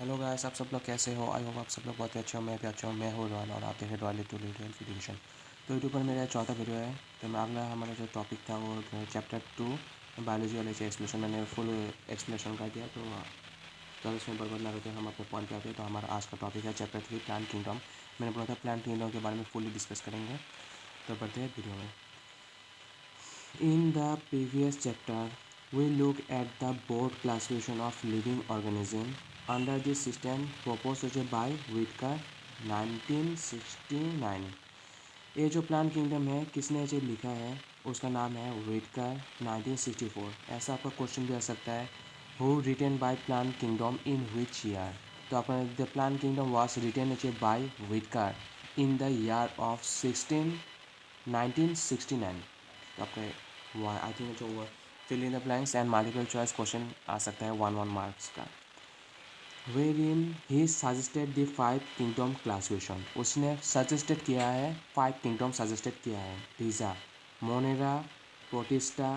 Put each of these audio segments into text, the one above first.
Hello guys, आप सब लोग कैसे हो? आई होप आप सब लोग बहुत अच्छे हो। मैं भी अच्छा हूँ। मैं हूँ रॉयल और आप देख रहे रॉयल टू रियल एजुकेशन। तो यूट्यूब पर मेरा चौथा वीडियो है। तो मैं अगला हमारा जो टॉपिक था वो चैप्टर 2 बायोलॉजी वाले जो एक्सप्लेनेशन मैंने फुल एक्सप्लेनेशन कर दिया। तो ज़्यादा इसमें बर्बाद ना करते हम अपने पॉइंट पे आते हैं। तो हमारा आज का टॉपिक है चैप्टर 3 प्लांट किंगडम। मैंने बोला था प्लांट किंगडम के बारे में फुली डिस्कस करेंगे। तो बढ़ते हैं वीडियो में। In the previous chapter, we look at the broad classification of living organisms under the system proposed by Whitaker 1969। ये जो प्लांट किंगडम है किसने जो लिखा है उसका नाम है व्हिटकर 1964। ऐसा आपका क्वेश्चन भी आ सकता है, who written by plant kingdom in which year. तो आपका the plant kingdom was written by Whittaker in the year of 1969। तो आपका आई थिंक जो fill in the blanks and multiple choice question आ सकता है 1 मार्क्स का। Wherein he suggested the 5 kingdom classification. उसने सजेस्टेड किया है 5 किंगडम सजेस्टेड किया है। Pizza, Monera, protista,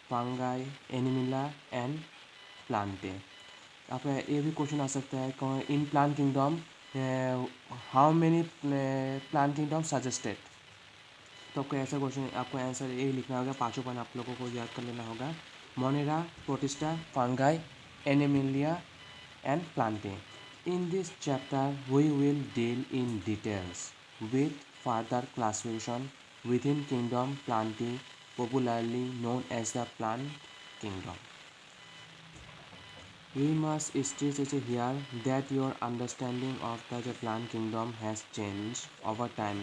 Fungi, Animalia and Plantae. आपका ये भी क्वेश्चन आ सकता है in plant kingdom how many plant kingdom suggested. तो आपको ऐसा क्वेश्चन आपको आंसर यही लिखना होगा। पाँचों पॉइंट आप लोगों को याद कर लेना होगा। Monera, protista, fungi, animalia and plantae. In this chapter we will deal in details with further classification within kingdom Plantae, popularly known as the plant kingdom. We must stress here that your understanding of the plant kingdom has changed over time.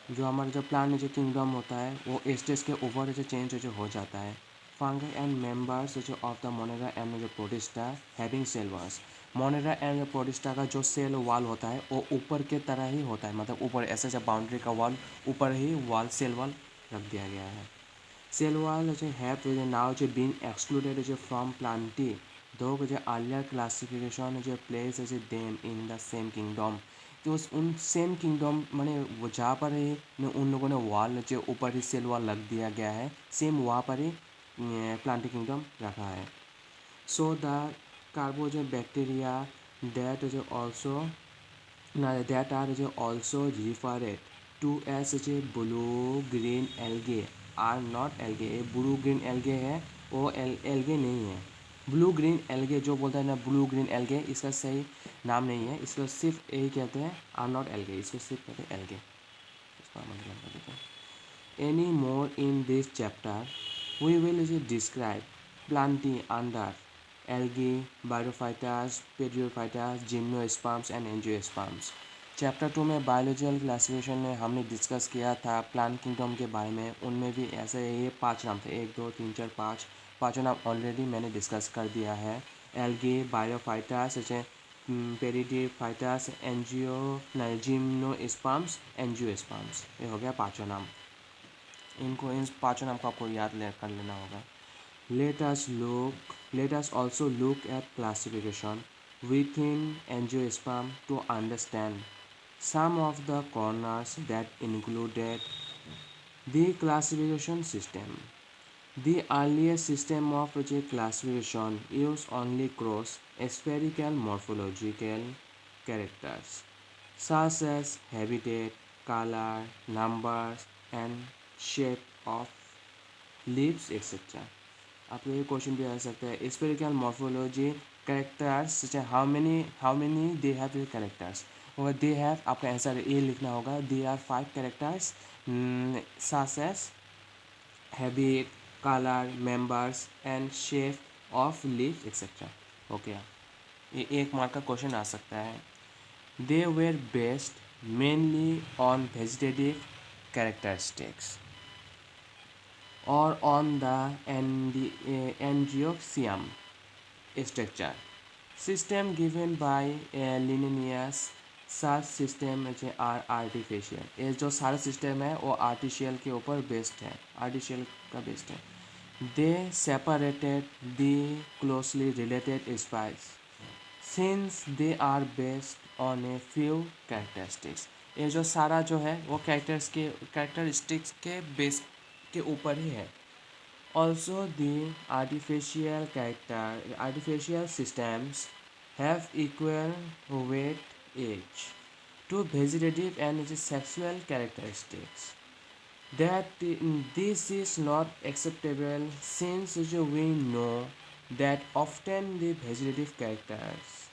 जो हमारा जो plant जो kingdom होता है वो stage के ऊपर जो चेंज जो हो जाता है। फंगी एंड मेंबर्स जो ऑफ द मोनेरा एंड जो protista having cell walls. Monera and protista का जो सेल वॉल होता है वो ऊपर के तरह ही होता है, मतलब ऊपर ऐसा जब बाउंड्री का वॉल ऊपर ही वॉल सेल वॉल रख दिया गया है। Cell wall have now been excluded from Plantae, though earlier classification place them in the same kingdom। तो उन सेम किंगडम मैंने वो जहाँ पर ही उन लोगों ने वॉल जो ऊपर ही सेल वॉल लग दिया गया है सेम वहाँ पर ही प्लांटी किंगडम रखा है। सो द कार्बो जो बैक्टीरिया दैट जो also that are also referred to as blue green algae are not algae। ये ब्लू ग्रीन एल्गे है, वो एल्गे नहीं है। ब्लू ग्रीन एल्गे जो बोलता है ना ब्लू ग्रीन एल्गे, इसका सही नाम नहीं है। इसको सिर्फ यही कहते हैं आर नॉट एल्गे, इसको सिर्फ कहते हैं एल्गे। इसका मतलब कर देते हैं। Any more in this chapter we will describe Plantae under algae, bryophytes, pteridophytes, gymnosperms and angiosperms. Chapter 2 में बायोलॉजिकल क्लासिफिकेशन में हमने डिस्कस किया था प्लांट किंगडम के बारे में। उनमें भी ऐसे ये 5 नाम थे, 1 2 3 4 5। पाँचों नाम ऑलरेडी मैंने डिस्कस कर दिया है। Algae, bryophytes, pteridophytes, angio gymnosperms, angiosperms. ये हो गया पाँचों नाम। इन पाँचों नाम को आपको याद कर लेना होगा। Let us also look at classification within angiosperm to understand some of the corners that included the classification system. The earliest system of classification used only cross spherical morphological characters such as habitat, color, numbers, and shape of leaves, etc. आपको ये question भी आ सकता है spherical morphology characters how many they have characters और they have. आपका answer ये लिखना होगा they are 5 characters such as habit, colour, members and shape of leaf etcetera. Okay, ये 1 मार्क का क्वेश्चन आ सकता है। They were based mainly on vegetative characteristics or on the angioxium structure system given by Linnaeus। such system are artificial। ये जो सारा system है वो आर्टिशियल के ऊपर बेस्ड है, आर्टिशियल का बेस्ड है। They separated the closely related species since they are based on a few characteristics. ये जो सारा जो है वो कैरेक्टरिस्टिक्स के बेस के ऊपर ही है। Also the artificial systems have equal weight age to vegetative and sexual characteristics. That this is not acceptable since we know that often the vegetative characters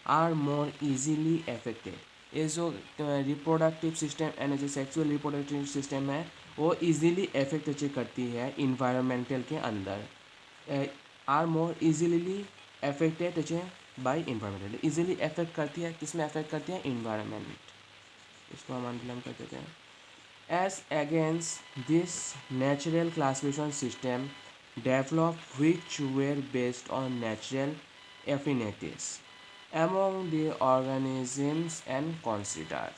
are more easily affected. ये जो reproductive system and जो sexual reproductive system है वो easily affect करती है environmental के अंदर are more easily affected by environmental easily affect करती है किसमें अफेक्ट करती है इन्वायरमेंट इसको हम अंडरलाइन कर देते हैं as against this natural classification system developed which were based on natural affinities among the organisms and considered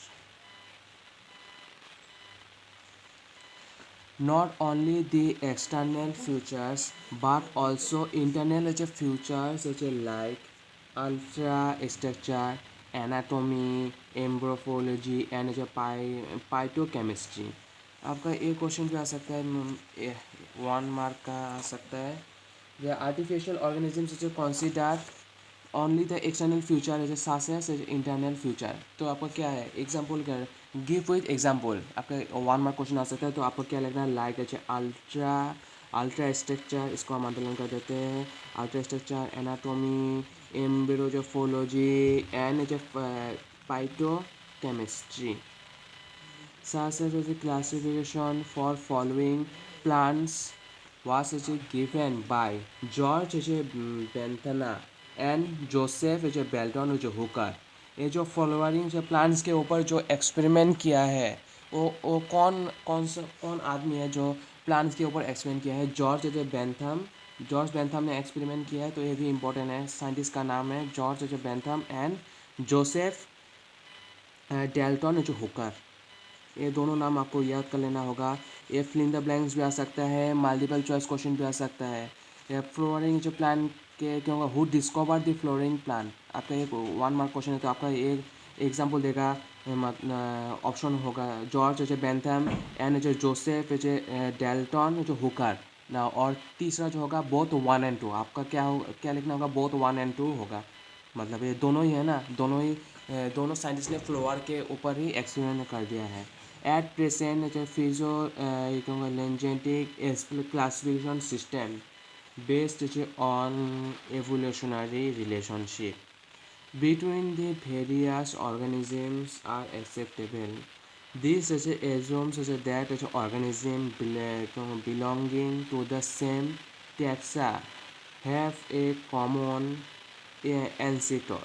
not only the external features but also internal features such as like ultra structure, anatomy, embryology and phytochemistry. आपका एक question भी आ सकता है 1 mark का आ सकता है The artificial organisms which are considered only the external future is such as internal future. तो आपका क्या है एग्जाम्पल क्या है गिव विथ एग्जाम्पल आपका 1 मार्क क्वेश्चन आ सकता है तो आपको क्या लगना है लाइक अल्ट्रा स्ट्रक्चर इसको हम अंडरलाइन कर देते हैं ultra structure anatomy embryology and phytochemistry such as the classification for following plants was given by George Bentham and Joseph Belton Hooker. ये जो फॉलोइंग जो प्लांट्स के ऊपर जो एक्सपेरिमेंट किया है वो कौन आदमी है जो प्लांट्स के ऊपर एक्सपेरिमेंट किया है जॉर्ज बेंथम ने एक्सपेरिमेंट किया है तो ये भी इम्पोर्टेंट है साइंटिस्ट का नाम है George Bentham and Joseph Dalton Hooker ये दोनों नाम आपको याद कर लेना होगा ये फिल इन द ब्लैंक्स भी आ सकता है मल्टीपल चॉइस क्वेश्चन भी आ सकता है ये फ्लोरिंग जो प्लान के क्या होगा who discover the flooring plan आपका एक 1 मार्क क्वेश्चन है तो आपका एक एग्जांपल देगा ऑप्शन होगा George Bentham and Joseph Dalton Hooker ना और तीसरा जो होगा बोथ 1 एंड 2 आपका क्या लिखना होगा बोथ 1 एंड 2 होगा मतलब ये दोनों ही है ना दोनों साइंटिस्ट ने फ्लोर के ऊपर ही एक्सपेरिमेंट कर दिया है at present phylogenetic classification system based on evolutionary relationship between the various organisms are acceptable. This assumes that organisms belonging to the same taxa have a common ancestor.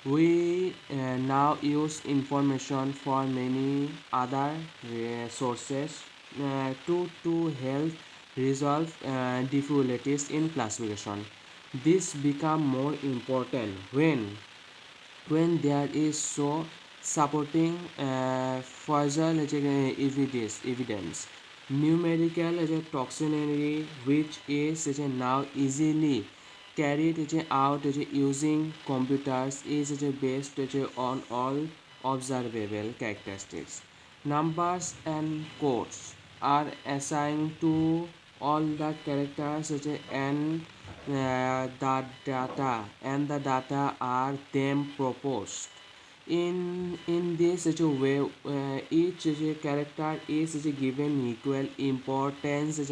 We now use information for many other sources to help resolve difficulties in classification. This become more important when there is so supporting further evidence. Numerical taxonomy which is now easily carried out using computers is based on all observable characteristics. Numbers and codes are assigned to all the characters and the data are then proposed. In this way, each character is given equal importance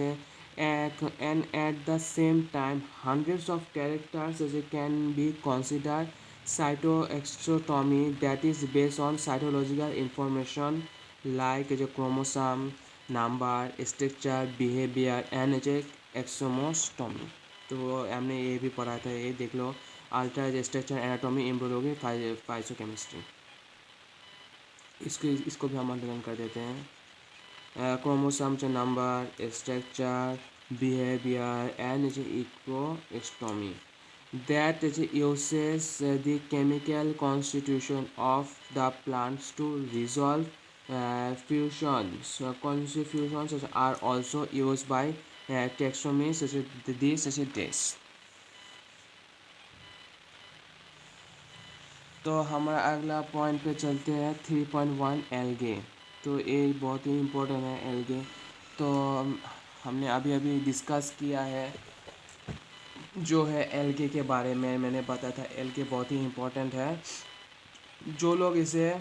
and at the same time hundreds of characters can be considered cytoexotomy that is based on cytological information like chromosome number structure behavior and exomostomy तो हमने ये भी पढ़ा था ये देख लो ultra structure anatomy embryology phytochemistry इसको भी हम अंडरलाइन कर देते हैं chromosome number, structure, behavior, and ecostomy. That uses the chemical constitution of the plants to resolve fusions. Constitutions are also used by taxonomy such as this. तो हमारा अगला point पे चलते हैं 3.1 एल्गे तो ये बहुत ही इम्पोर्टेंट है एल्गे तो हमने अभी डिस्कस किया है जो है एल्गे के बारे में मैंने बताया था, एल्गे बहुत ही इम्पोर्टेंट है। जो लोग इसे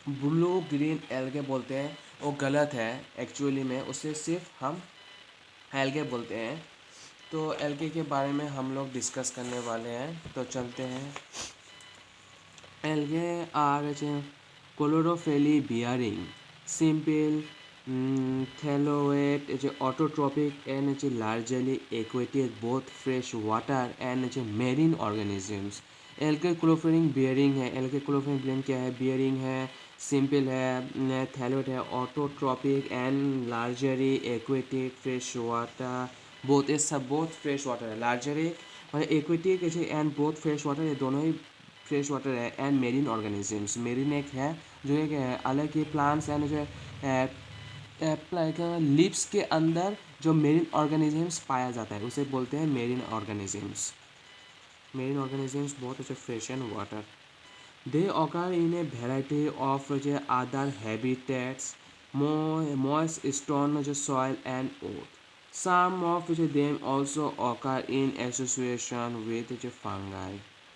ब्लू ग्रीन एल्गे बोलते हैं वो गलत है, एक्चुअली में उसे सिर्फ हम एल्गे बोलते हैं। तो एल्गे के बारे में हम लोग डिस्कस करने वाले हैं, तो चलते हैं। Algae are chlorophyll bearing, simple, thalloid, autotrophic and largely aquatic, both fresh water and marine organisms. Algae chlorophyll bearing है। एल्गे क्लोरोफिल बियरिंग क्या है? बियरिंग है, सिंपल है, थैलोड है, autotrophic and लार्जरी aquatic, fresh water, both ये सब बोथ फ्रेश वाटर है। लार्जरी और aquatic and both fresh water, ये दोनों ही फ्रेश वाटर है। एंड मेरीन ऑर्गेनिजम्स, मेरीन एक है जो एक अलग ही प्लांट्स एंड जो लाइक लिप्स के अंदर जो मेरीन ऑर्गेनिजम्स पाया जाता है उसे बोलते हैं मेरीन ऑर्गेनिजम्स। मेरीन ऑर्गेनिजम्स बहुत अच्छे fresh and water. They occur in a variety of other habitats, moist stone soil and earth. Some of them also occur in association with fungi,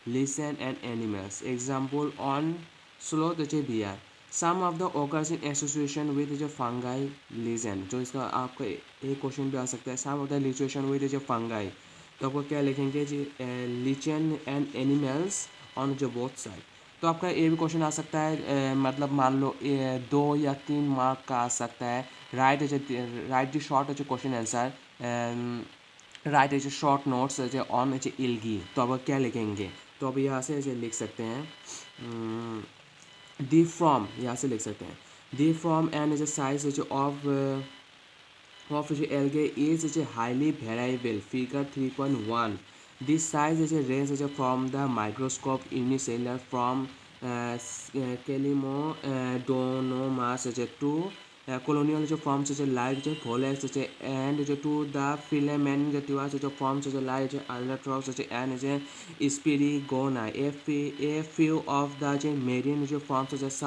lichens and animals. Example on sloth beer. Some of the occurs in association with fungi, lichen. जो इसका आपका एक question भी आ सकता है, some of the association with fungi, तो आपको क्या लिखेंगे जी? lichen and animals ऑन जो बोथ साइड। तो आपका ये भी क्वेश्चन आ सकता है, मतलब मान लो 2 या 3 मार्क का आ सकता है। Write the short question answer, write short notes on algae. तो अब क्या लिखेंगे? तो अब यहाँ से लिख सकते हैं दी फ्रॉम, यहाँ से लिख सकते हैं the form and size of algae is highly variable. Figure 3.1. This size range from the microscope unicellular from Callidonomas to colonial forms like Volex and to the filament forms like Albatross and Spirigona. A few of the marine forms such as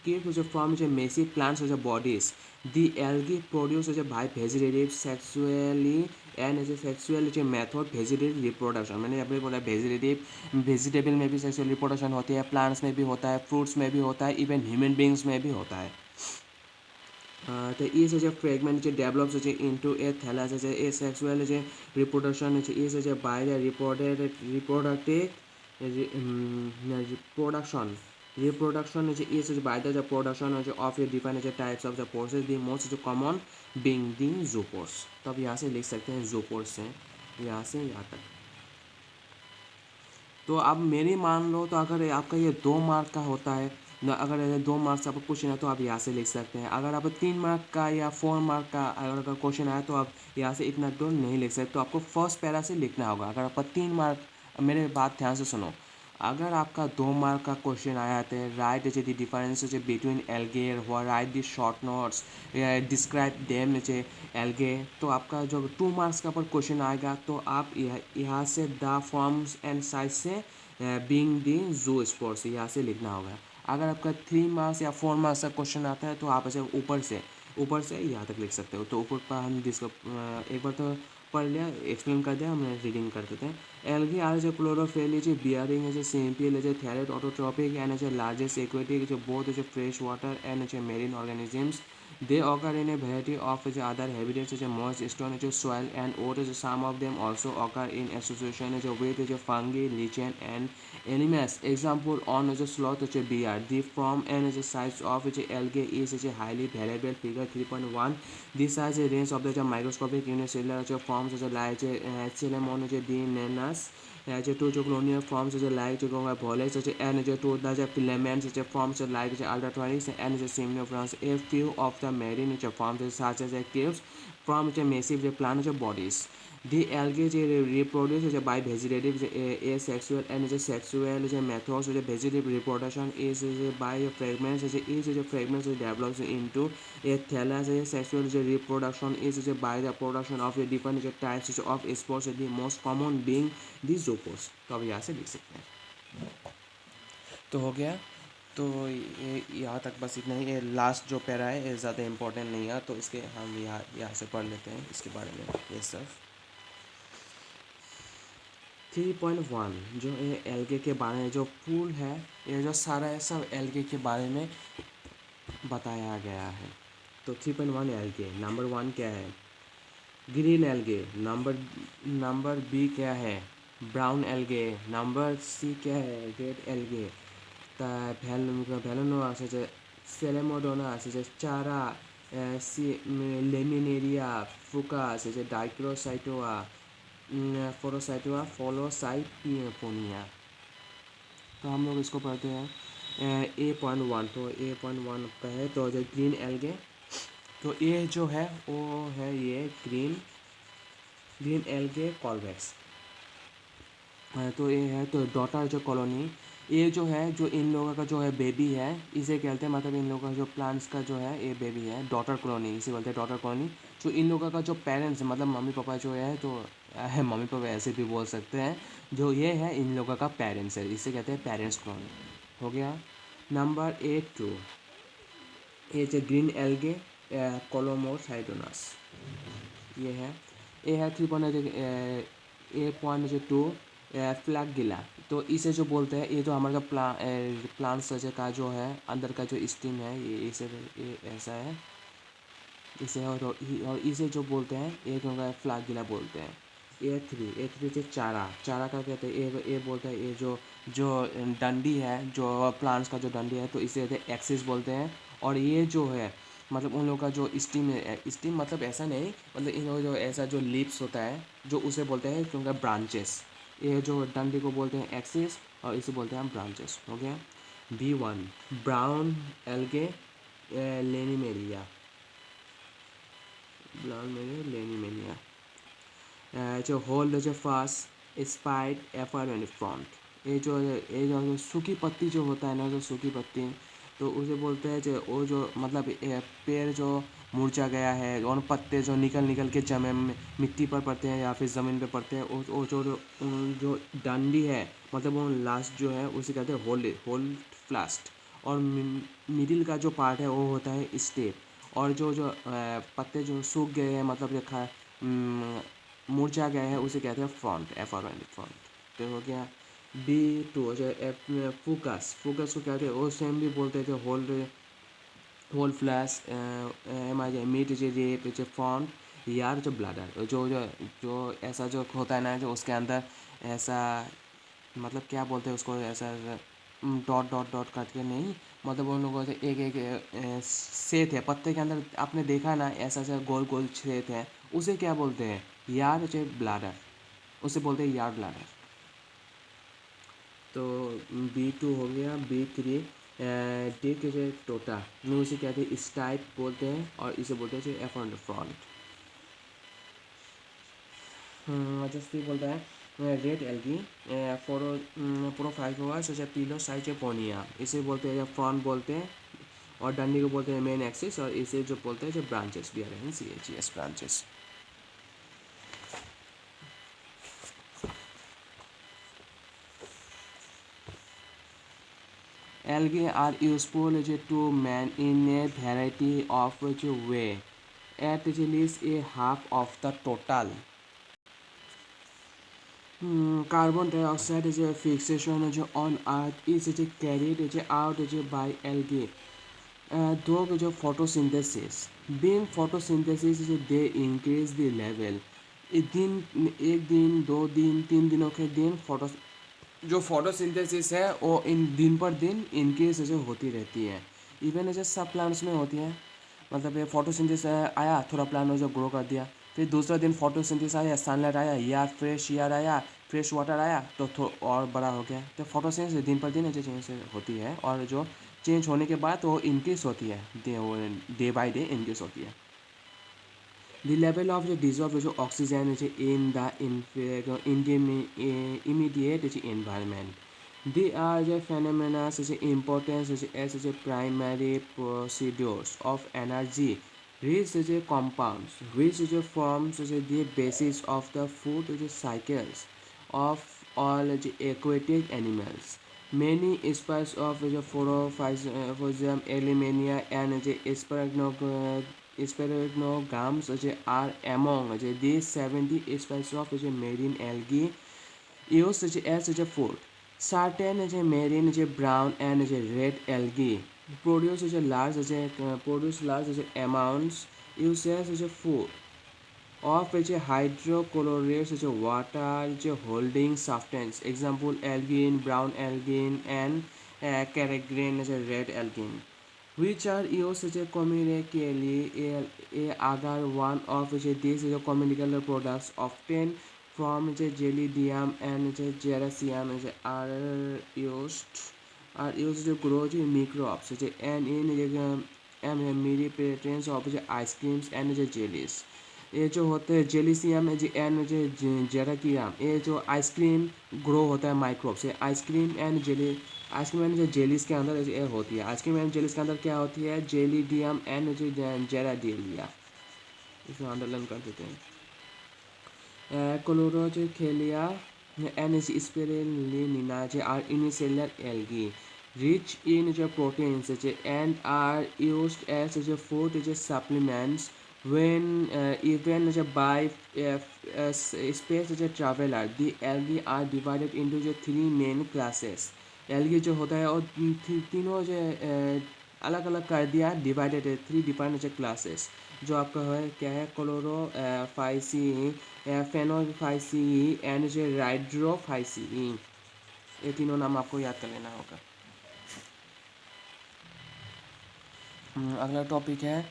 keep from massive plants bodies. The algae produce by vegetative sexually and sexual method vegetative reproduction। मैंने अभी बोला vegetable में भी sexual reproduction होती है, plants में भी होता है, फ्रूट्स में भी होता है, इवन ह्यूमन बींग्स में भी होता है। तो ये fragment develops into a thallus asexual reproduction is by the reproductive reproduction is by the production of a different types of the process, the most common being the zoopores। तो अब यहाँ से लिख सकते हैं zoopores से यहाँ से यहाँ तक। तो अब मेरी मान लो, तो अगर आपका ये 2 मार्क का होता है ना, अगर 2 मार्क से आपको क्वेश्चन है तो आप यहाँ से लिख सकते हैं। अगर आप 3 मार्क का या 4 मार्क का अगर क्वेश्चन आया तो आप यहाँ से इतना तो नहीं लिख सकते, तो आपको फर्स्ट पैरा से लिखना होगा। अगर आपका 3 मार्क, मेरे बात ध्यान से सुनो, अगर आपका 2 मार्क का क्वेश्चन आया तो right the difference between algae, right the short notes, describe them algae, तो आपका जो 2 मार्क्स का पर क्वेश्चन आएगा तो आप यहाँ से द फॉर्म्स एंड साइज से बीइंग दी जू स्पोर्ट्स यहाँ से लिखना होगा। अगर आपका 3 मार्क्स या 4 मार्क्स का क्वेश्चन आता है तो आप ऐसे ऊपर से यहाँ तक लिख सकते हो। तो ऊपर पर हम एक बार तो पढ़ लिया, एक्सप्लेन कर दिया, हम रीडिंग कर देते हैं। Algae are chlorophyll bearing simple thalloid autotrophic and largest aquatic both fresh water and marine organisms. They occur in a variety of other habitats such as moist stone, soil and earth. Some of them also occur in association with fungi, lichen and animals. Example on sloth beer. The form and size of algae is highly variable. Figure 3.1. The size range of the microscopic unicellular forms like Cinnamon dinanus to colonial forms like Bolex and to the filaments forms like Albatross and Seminophorans. A few of the marine forms such as caves from massive plant bodies. The algae reproduce by vegetative asexual and sexual methods. Vegetative reproduction is by fragments. Fragments develops into a thallus. Sexual reproduction is by the production of different types of spores, the most common being the zoopores। तो अब यहाँ से लिख सकते हैं। तो हो गया, तो ये यहाँ तक बस इतना ही। ये लास्ट जो पैरा है ये ज़्यादा इम्पोर्टेंट नहीं है, तो इसके हम यहाँ से पढ़ लेते हैं इसके बारे में ये सब। 3.1 जो ये एल्गे के बारे में जो फूल है, ये जो सारा है सब एल्गे के बारे में बताया गया है। तो 3.1 एल्गे, नंबर 1 क्या है? Green algae. Number number B क्या है? Brown algae. नंबर सी क्या है? Red algae. তা ভ্যালোনো আছে যে সেলেমোডোনা আছে যে চারা लेमिनेरिया फुका আছে যে डाइक्रोसाइटोआ फोरोसाइटोआ फोलोसाइपोनिया। तो हम लोग इसको पढ़ते हैं A.1। तो A.1 पे है तो जो ग्रीन एल्गे, तो ये जो है वो है ये ग्रीन ग्रीन एल्गे कॉर्वेक्स। तो ये है तो डॉटर जो कॉलोनी, ये जो है जो इन लोगों का जो है बेबी है, इसे कहते हैं, मतलब इन लोगों का जो प्लांट्स का जो है ये बेबी है, डॉटर कॉलोनी इसे बोलते हैं, डॉटर कॉलोनी। जो इन लोगों का जो पेरेंट्स मतलब मम्मी पापा जो है, तो मम्मी पापा ऐसे भी बोल सकते हैं, जो ये है इन लोगों का पेरेंट्स है, इसे कहते हैं पेरेंट्स कॉलोनी। हो गया। नंबर 8 2 ये जो ग्रीन एल्गे कोलोमोसाइटोनस, ये है 3.8.2 फ्लैगेला। तो इसे जो बोलते हैं, ये जो हमारा प्लांट्स का जो है अंदर का जो स्टीम है, ये ऐसा है इसे, और इसे जो बोलते हैं ये क्योंकि फ्लैगेला बोलते हैं। ए थ्री जो चारा चारा का कहते हैं, ये बोलते हैं, ये जो डंडी है, जो प्लांट्स का जो डंडी है, तो इसे कहते हैं एक्सिस बोलते हैं। और ये जो है मतलब उन लोगों का जो स्टीम है, स्टीम मतलब ऐसा नहीं, मतलब इन लोगों जो ऐसा जो लीव्स होता है जो उसे बोलते हैं क्योंकि ब्रांचेस। ये जो डंडी को बोलते हैं एक्सिस और इसे बोलते हैं हम ब्रांचेस। हो गया। B1 ब्राउन एल्गे लेनिमेरिया, ब्राउन मेरे लेनिमेरिया जो होल्ड जो फास्ट स्पाइड एफर एंड फ्रंट। ये जो सूखी पत्ती जो होता है ना, जो सूखी पत्ती, तो उसे बोलते हैं जो वो जो मतलब पेड़ जो मुरझा गया है और पत्ते जो निकल निकल के मिट्टी पर पड़ते हैं या फिर ज़मीन पे पड़ते हैं, वो जो डंडी है, मतलब वो लास्ट जो है उसे कहते हैं होल्ड होल्ड फ्लास्ट। और मिडिल का जो पार्ट है वो होता है स्टेप। और जो पत्ते जो सूख गए हैं, मतलब जो मुरझा गया है, उसे कहते हैं front, F R N front. तो हो गया। B2 जो फोकस, फोकस को कहते हैं वो सेम भी बोलते हैं, जो होल्ड होल फ्लैश मीट जो रेप जो फ्रंट यार जो ब्लडर, जो ऐसा जो होता है ना, जो उसके अंदर ऐसा मतलब क्या बोलते हैं उसको, ऐसा डॉट डॉट डॉट करके नहीं, मतलब उन लोगों से एक एक सेत है पत्ते के अंदर, आपने देखा ना ऐसा ऐसा गोल गोल छेद है, उसे क्या बोलते हैं? यार जो ब्लाडर, उसे बोलते हैं यार ब्लाडर। तो B2 हो गया। B3 डिक जो टोटा में उसे कहते हैं स्टाइप बोलते हैं, और इसे बोलते हैं जो एफ ऑन द फ्रंट। जैसे बोलता है रेड एल्गी प्रोफाइगोस जैसे पीलो साइचोपोनिया, इसे बोलते हैं फ्रंट बोलते हैं। और डंडी को बोलते हैं मेन एक्सिस, और इसे जो बोलते हैं जो branches, BRANCHES branches. Algae are useful to man in a variety of way. At least a half of the total carbon dioxide is a fixation on Earth is carried out by algae. Though photosynthesis, being photosynthesis they increase the level. एक दिन 2 दिन 3 दिनों के दिन जो photosynthesis है वो इन दिन पर दिन इनक्रीज ऐसे होती रहती है। इवन ऐसे सब प्लांट्स में होती है, मतलब ये फोटोसिंथेसिस आया, थोड़ा प्लांट जो ग्रो कर दिया, फिर दूसरा दिन फोटोसिंथेसिस आया, सनलाइट आया या फ्रेश एयर आया, फ्रेश वाटर आया, तो और बड़ा हो गया। तो फोटोसिंथेसिस दिन पर दिन ऐसे चेंज होती है, और जो चेंज होने के बाद वो इंक्रीज होती है, डे बाई डे इंक्रीज होती है। The level of the dissolved oxygen in the immediate environment. They are the phenomena importance as primary procedures of energy rich compounds which forms the basis of the food cycles of all aquatic animals. Many species of Phorophysium, Elimania, and Sphaerogams are among these 70 species of marine algae. used as a food. Certain marine brown and red algae produce large amounts used as a food of hydrochlorate water holding substance. Example algin, brown algin, and carrageen red algin, which are used commercially. Agar one of these commercial products obtained from Gelidium and Geracium are used to grow microbes and in many patterns of ice creams and jellies. ये जो होते हैं जेलिसियम and जेराकियम, ये जो ice cream grow होता है microbe से। Ice cream and jellies के अंदर ये होती है। आइसक्रीम एंड जेलीस के अंदर क्या होती है? Gelidium and Gracilaria. इसको अंडरलाइन कर देते हैं। Chlorochelia and spirulina are unicellular algae rich in proteins and are used as food supplements when even by space traveler. The algae are divided into three main classes. algae जो होता है और तीनों अलग अलग कर दिया, डिवाइडेड है थ्री डिफरेंट क्लासेस। जो आपका है क्या है? Chlorophyceae, Phaeophyceae and Rhodophyceae. ये तीनों नाम आपको याद कर लेना होगा। अगला टॉपिक है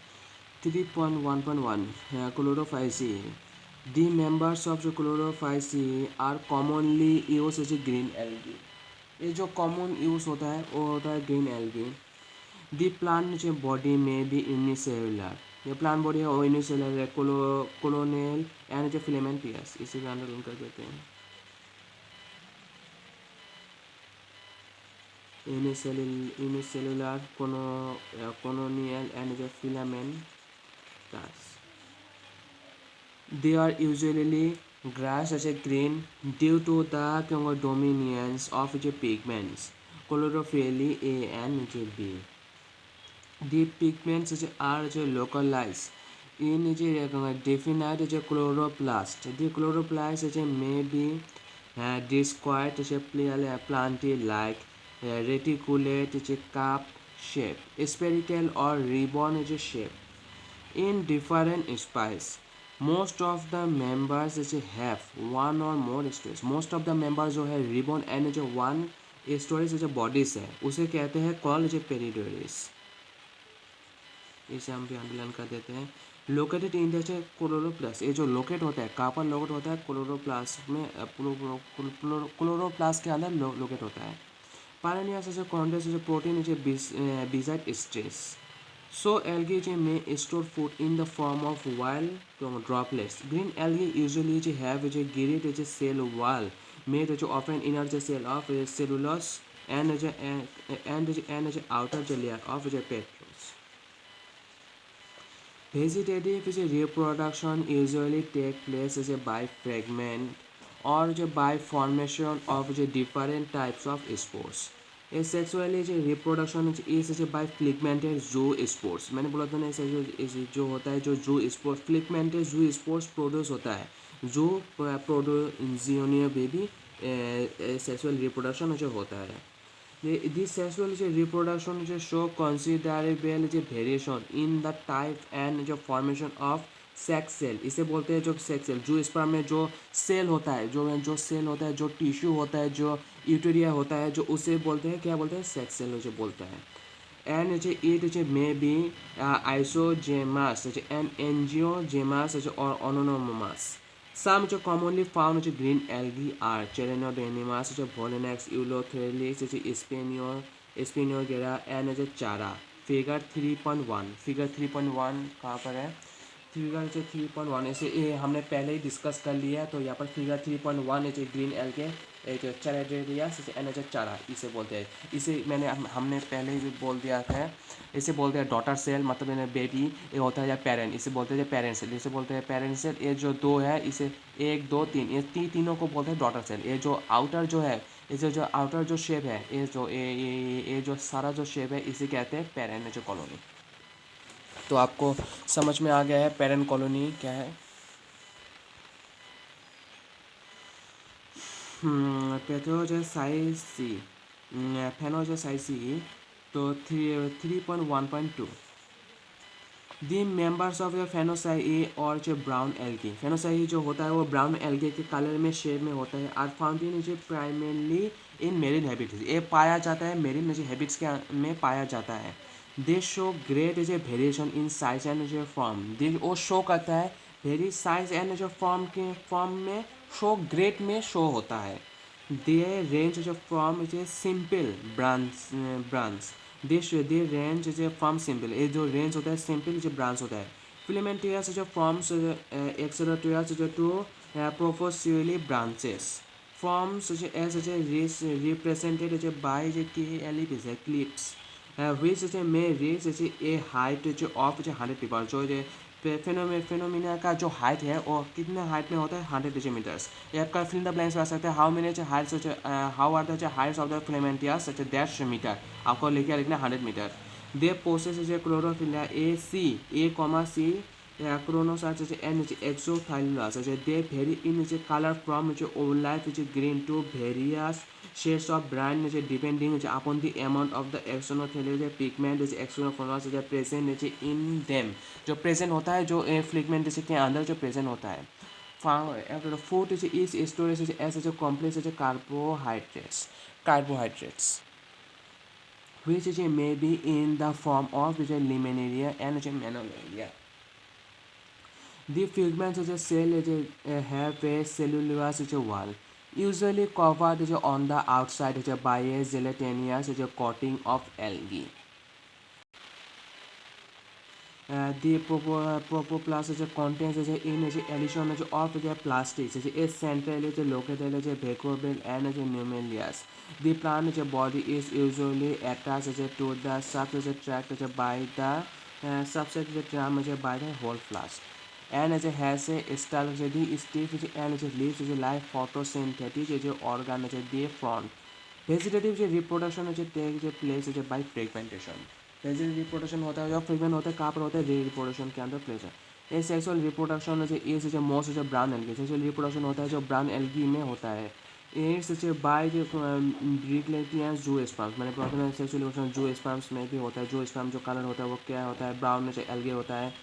3.1.1 क्लोरोफाइसी। दी मेंबर्स ऑफ जो chlorophyceae are commonly use as green algae. ये जो कॉमन यूज होता है वो होता है green algae. The plant body में भी यूनिसेलुलर, ये प्लांट बॉडी है वो यूनिसेलुलर है। कोलोनेल एंड फिलामेंट पियर्स, इसी का अंडरलाइन कर देते हैं। unicellular colonial and filament plants. They are usually grass as a green due to the dominance of pigments chlorophyll A and B. The pigments are localized in definite chloroplast. The chloroplast may be described plant-like reticulate cup shape, spherical or ribbon shape in different species. Most of the members have one or more stories. Most of the members जो है ribbon and जो one stories जो bodies है उसे कहते हैं call पेरिडोरिस। इसे हम भी अंडरलाइन कर देते हैं। लोकेटेड इन द क्लोरोप्लास्ट, ये जो लोकेट होता है कहाँ पर लोकेट होता है? क्लोरोप्लास्ट में, क्लोरोप्लास्ट के अंदर लोकेट होता है। Piranhas contains protein beside stress. So algae may store food in the form of wild droplets. Green algae usually have a great cell wall made of an inner cell of cellulose and outer layer of petrous. Vegetative reproduction usually takes place by fragment or by formation of different types of spores. A sexually reproduction is by filamentous zoospores. मैंने बोला था ना इसे जो होता है जो zoospores, filamentous zoospores produce होता है जो प्रोडोजियोनिया बेबी सेक्सुअल रिप्रोडक्शन जो होता है। This sexual reproduction show considerable variation in the type and formation of sex cell. इसे बोलते हैं जो सेक्स सेल, जो स्पर्म में जो सेल होता है, जो सेल होता है, जो टिश्यू होता है, जो यूटेरिया होता है, जो उसे बोलते हैं क्या बोलते हैं? सेक्स सेल जो बोलता है। And it may be isogamous and anisogamous और oogamous. Some commonly found green algae are Chelonodenemas, Volenax, Eulothrellis, Spinogera and Chara. Figure 3.1। Figure 3.1 कहाँ पर है? फिगर 3.1 ऐसे ये हमने पहले ही डिस्कस कर लिया है। तो यहाँ पर फिगर 3.1 है ग्रीन एल्गे चैराडेरिया एंड चारा इसे बोलते हैं। इसे हमने पहले ही बोल दिया था। इसे बोलते हैं डॉटर सेल, मतलब बेबी। ये होता है या पेरेंट, इसे बोलते हैं पेरेंट सेल। इसे बोलते हैं पेरेंट सेल। ये जो दो है इसे 1 2 3 ये तीनों को बोलते हैं डॉटर सेल। ये जो आउटर जो है, इसे जो आउटर जो शेप है, ये जो सारा जो शेप है इसे कहते हैं पेरेंट कॉलोनी। तो आपको समझ में आ गया है पेरेंट कॉलोनी क्या है। पैथोजेसाइसी फेनोजेसाइसी तो 3.1.2 दी मेंबर्स ऑफ द फेनोसाई और जो ब्राउन एल्गी फेनोसाई जो होता है वो ब्राउन एल्गी के कलर में शेड में होता है आर फाउंड इन जो प्राइमरली इन मेरिन हैबिट्स ये पाया जाता है मेरिन जो हैबिट्स के में पाया जाता है दे शो ग्रेट जो वेरिएशन इन साइज एंड जो फॉर्म दे वो शो करता है वेरी साइज एंड जो फॉर्म में शो ग्रेट में शो होता है दे रेंज जो फ्रॉम जो सिंपल ब्रांच दे रेंज जो फ्रॉम सिंपल ये जो रेंज होता है सिंपल जो ब्रांच होता है फिलामेंटियस जो फॉर्म्स एक्सोडोटियस जो टू प्रोपोर्शनली ब्रांचेस फॉर्म्स जो एज जो रिप्रेजेंटेड जो बाय जो clips which may reach a height जो of 100 people जो फेनोमिना का जो हाइट है वो कितने हाइट में होता है 100 मीटर्स ये आपका फिल द ब्लैंक्स आ सकते हैं how many heights how are the heights of the filamentous such that metre आपको लिखना 100 metre they possess chlorophyll a c a comma c chronocytes and xanthophylls they vary in color from light green to various shades of brown depending upon the amount of the exonothelial pigment exonophorus present in them जो present होता है जो फ्लिगमेंट जैसे के अंदर जो present होता है food is storage as complex carbohydrates which may be in the form of laminaria and monomeria. The pigments cell have a cellulose wall, usually covered on the outside by a gelatinous coating of algae. The propoplasm contains in addition of the plastics is centrally located vacuole and numerous. The plant body is usually attached to the substrate tract by the substrate tram by the whole flask. And has a style the stiff and leaves like photosynthetic organ the front. Vegetative reproduction takes place by fragmentation. Vegetal reproduction होता है जो fragment होता है कहाँ पर होता है reproduction के अंदर प्लेस है ये sexual reproduction is most brown algae sexual reproduction होता है जो ब्राउन एल्गी में होता है इट्स बाय ब्रिकलेटियंस जू स्पर्म्स मैंने प्रॉब्लम सेक्सुअल रिप्रोडक्शन जू स्पर्म्स में भी होता है जो स्पर्म जो कलर होता है वो क्या होता है ब्राउन में एल्गी होता है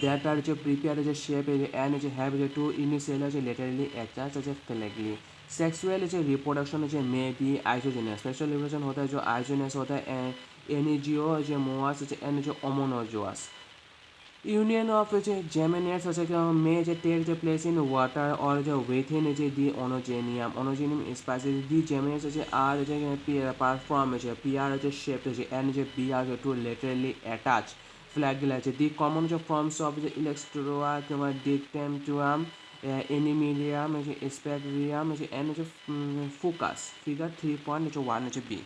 that are prepared shape and have two unicellular laterally attached phylacely. Sexual reproduction may be isogynous. Sexual reproduction होता है जो isogynous होता है एनिजियोमोस एंड जो ओमोनोजोस. Union of geminates may take place in water or within the onogenium. Onogenium species the geminates are from PR shaped and B are to laterally attached. Flagella the common forms of the electroa dictamtuum animalium spectrium and fucus figure 3.1 b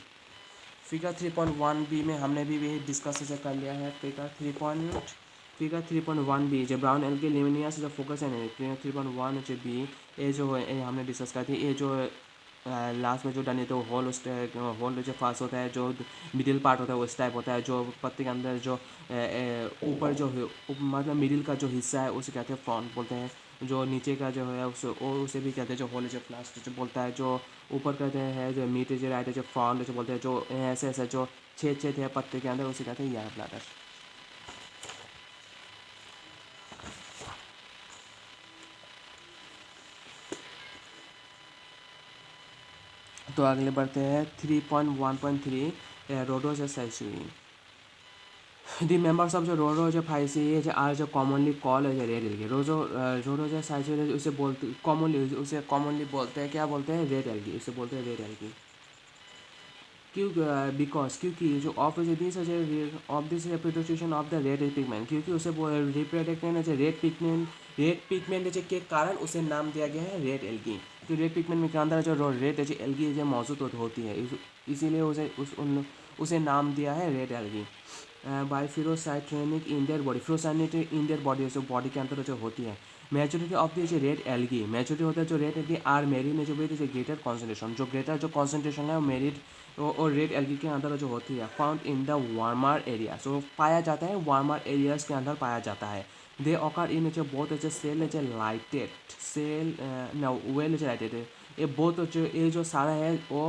figure 3.1 B में हमने भी discuss कर लिया है figure 3.1 B जो brown algae लिमिनिया से जो फोकस है 3.1 जो बी ये जो है ये हमने डिस्कस कर थी ये जो लास्ट में जो डन है तो होल जो फास्ट होता है जो मिडिल पार्ट होता है उस टाइप होता है जो पत्ते के अंदर जो ऊपर जो मतलब मिडिल का जो हिस्सा है उसे कहते हैं फ्रंट बोलते हैं जो नीचे का जो है उसे भी कहते हैं जो होल जो लास्ट जो बोलता है जो ऊपर कहते हैं जो मीट जो राइट जो फ्रंट जो बोलते हैं जो ऐसे ऐसे जो छेद है पत्ते के अंदर उसे कहते हैं यार ब्लैडर. तो अगले बढ़ते हैं 3.1.3 Rhodophyceae. The members of the Rhodophyceae are commonly called red algae. Rhodophyceae उसे बोलते कॉमनली बोलते हैं क्या बोलते हैं रेड एल्गी उसे बोलते हैं रेड एल्गी. क्योंकि जो of this reproduction of the red pigment क्योंकि उसे रिप्रोडक्ट रेड पिगमेंट के कारण उसे नाम दिया गया है रेड एल्गी. तो रेड पिगमेंट के अंदर जो रेड एल्गी जो मौजूद होती है इसीलिए उसे नाम दिया है red algae. By phycoerythrin in their body फिरोसाइनेटेड इन देयर बॉडी जो बॉडी के अंदर जो होती है majority of the red algae majority होता है जो रेड एल्गी आर मेरिन जो विद ग्रेटर कॉन्सेंट्रेशन जो ग्रेटर जो कॉन्सेंट्रेशन है वो मेरिड और रेड एल्गी के अंदर जो होती है found in the warmer area. So पाया जाता है वार्मर एरियाज के अंदर पाया जाता है. They occur in both well lighted well ना वेल लाइटेड ये बोथ ये जो सारा है वो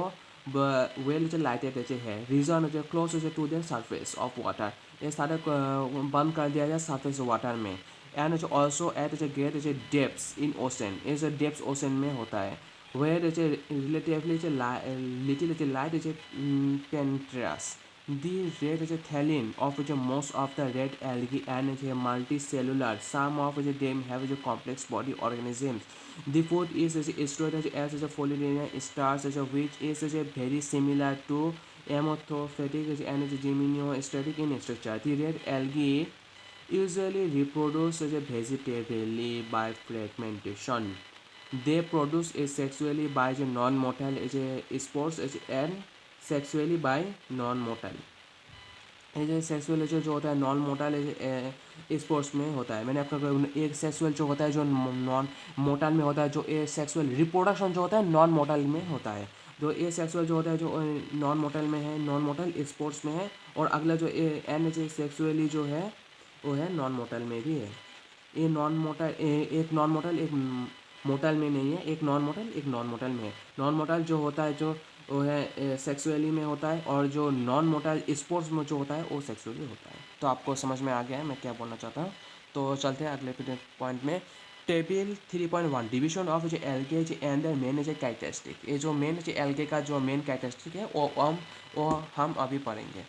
वेल लाइटेड है region close to the surface of water ये सारे बंद कर दिया जाए सरफेस वाटर में and also at great depths in ocean ये जो डेप्स ओशन में होता है where relatively little light penetrates the red thallium of most of the red algae and multicellular. Some of them have complex body organisms. The food is stored as polylinear stars, which is very similar to amorphotic and gymnostatic in structure. The red algae usually reproduce vegetatively by fragmentation. They produce sexually by non-motile spores and sexually by non-motile. ये sexual जो होता है non motile sports में होता है मैंने आपका एक सेक्सुअल जो होता है जो नॉन मोटाइल में होता है जो ए सेक्सुअल रिप्रोडक्शन जो होता है नॉन मोटाइल में होता है जो ए सेक्सुअल जो होता है जो नॉन मोटाइल में है नॉन मोटाइल स्पोर्ट्स में है और अगला जो एन सेक्सुअली जो है वो है नॉन मोटाइल में भी है ये नॉन मोटाइल एक नॉन मोटाइल एक मोटाइल में नहीं है एक नॉन मोटाइल एक नॉन मोटाइल में है नॉन मोटाइल जो होता है जो वो है सेक्सुअली में होता है और जो नॉन मोटाइल स्पोर्ट्स में जो होता है वो सेक्सुअली होता है तो आपको समझ में आ गया है मैं क्या बोलना चाहता हूँ तो चलते हैं अगले पॉइंट में टेबल 3.1 डिविजन ऑफ जो एल्गे एंड द मेन जो कैरेक्टरिस्टिक ये जो मेन जो एल्गे का जो मेन कैरेक्टरिस्टिक है वो हम अभी पढ़ेंगे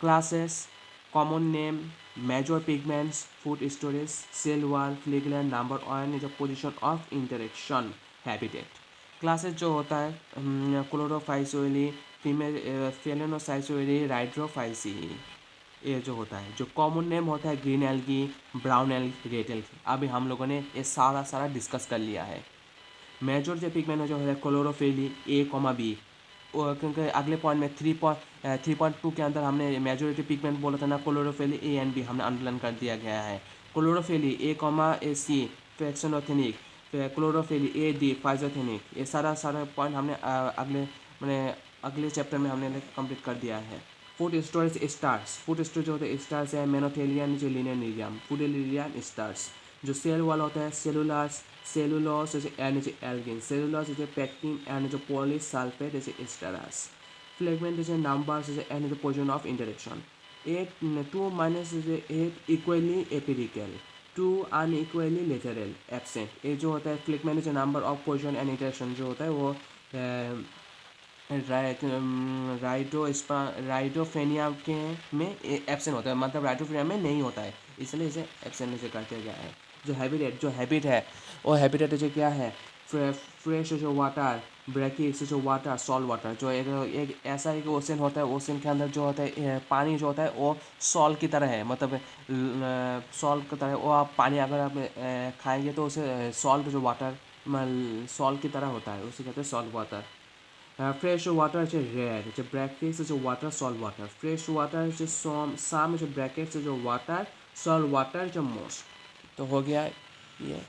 classes common name major pigments food storage cell wall flagellum number and जो position of interaction habitat classes जो होता है क्लोरोफाइसोली फीमेल फेलेनोसाइसोली राइड्रोफाइसी ये जो होता है जो कॉमन नेम होता है green algae brown algae red algae अभी हम लोगों ने ये सारा डिस्कस कर लिया है मेजर जो पिगमेंट जो है क्लोरोफिली A, B क्योंकि अगले पॉइंट में 3.2 के अंदर हमने मेजोरिटी पिगमेंट बोला था ना क्लोरोफिली A एंड B हमने अंडरलाइन कर दिया गया है क्लोरोफिली A, C फ्रैक्शनोथेनिक क्लोरोफिली A, D फाइजोथेनिक ये सारा पॉइंट हमने अगले चैप्टर में हमने कंप्लीट कर दिया है food storage stars food storage जो होते हैं स्टार्स है मेनोथेलियन जो लिनियम फूडेलियन स्टार्स जो सेल वाला होता है cellulose and algin cellulose pectin and जो polysulphate esters fragment numbers and position of interaction 8 equally apical 2 unequally lateral absent ये जो होता है fragment number of position and interaction जो होता है वो राइडोफेनिया के में एब्सेंट होता है मतलब राइडोफेनिया में नहीं होता है इसलिए इसे एब्सेंट से करते गया है जो हैबिट है वो हैबिटेट जो क्या है फ्रेश जो वाटर ब्रैकिस जो वाटर सॉल्ट वाटर जो एक ऐसा एक ओशन होता है ओशन के अंदर जो होता है पानी जो होता है वो सॉल्ट की तरह है मतलब सॉल्ट की तरह वो आप पानी अगर आप खाएंगे तो उसे सॉल्ट जो वाटर सॉल्ट की तरह होता है उसे कहते हैं सॉल्ट वाटर फ्रेश वाटर जो रेड जो ब्रैकेट जो water salt water fresh water जो साम जो ब्रैकेट जो वाटर सॉल्ट वाटर जो मोस्ट तो हो गया ये